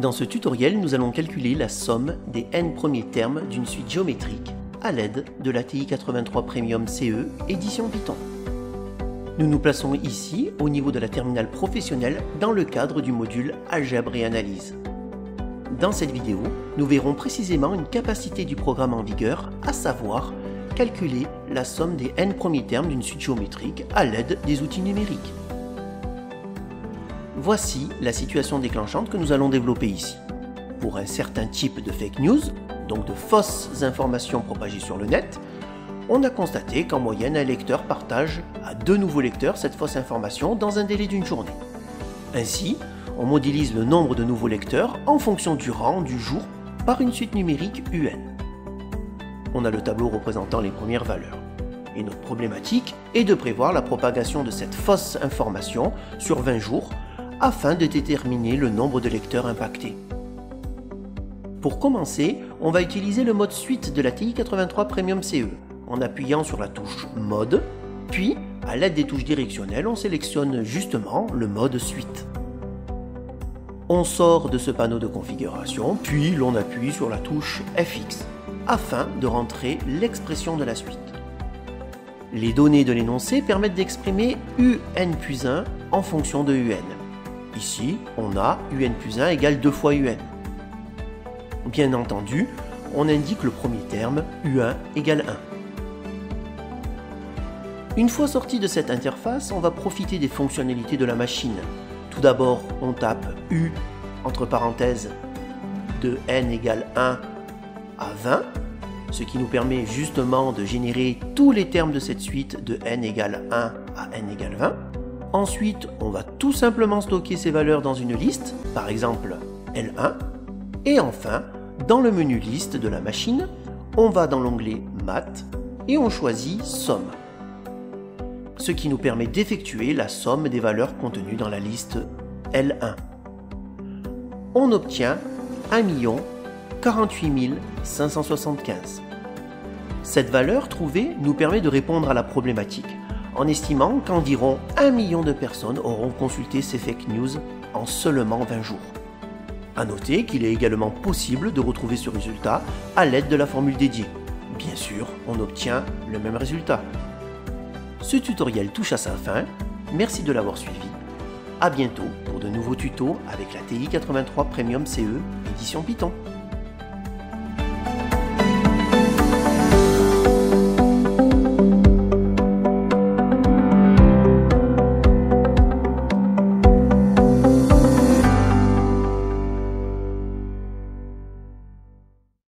Dans ce tutoriel, nous allons calculer la somme des n premiers termes d'une suite géométrique à l'aide de la TI 83 Premium CE édition Python. Nous nous plaçons ici au niveau de la terminale professionnelle dans le cadre du module Algèbre et Analyse. Dans cette vidéo, nous verrons précisément une capacité du programme en vigueur, à savoir calculer la somme des n premiers termes d'une suite géométrique à l'aide des outils numériques. Voici la situation déclenchante que nous allons développer ici. Pour un certain type de fake news, donc de fausses informations propagées sur le net, on a constaté qu'en moyenne un lecteur partage à 2 nouveaux lecteurs cette fausse information dans un délai d'une journée. Ainsi, on modélise le nombre de nouveaux lecteurs en fonction du rang du jour par une suite numérique UN. On a le tableau représentant les premières valeurs. Et notre problématique est de prévoir la propagation de cette fausse information sur 20 jours afin de déterminer le nombre de lecteurs impactés. Pour commencer, on va utiliser le mode suite de la TI 83 Premium CE en appuyant sur la touche Mode, puis à l'aide des touches directionnelles, on sélectionne justement le mode suite. On sort de ce panneau de configuration, puis l'on appuie sur la touche FX afin de rentrer l'expression de la suite. Les données de l'énoncé permettent d'exprimer UN plus 1 en fonction de UN. Ici, on a UN plus 1 égale 2 fois UN. Bien entendu, on indique le premier terme, U1 égale 1. Une fois sorti de cette interface, on va profiter des fonctionnalités de la machine. Tout d'abord, on tape U, entre parenthèses, de n égale 1 à 20, ce qui nous permet justement de générer tous les termes de cette suite de n égale 1 à n égale 20. Ensuite, on va tout simplement stocker ces valeurs dans une liste, par exemple L1. Et enfin, dans le menu liste de la machine, on va dans l'onglet Math et on choisit Somme, ce qui nous permet d'effectuer la somme des valeurs contenues dans la liste L1. On obtient 1 48 575. Cette valeur trouvée nous permet de répondre à la problématique, en estimant qu'environ 1 million de personnes auront consulté ces fake news en seulement 20 jours. A noter qu'il est également possible de retrouver ce résultat à l'aide de la formule dédiée. Bien sûr, on obtient le même résultat. Ce tutoriel touche à sa fin, merci de l'avoir suivi. A bientôt pour de nouveaux tutos avec la TI 83 Premium CE édition Python.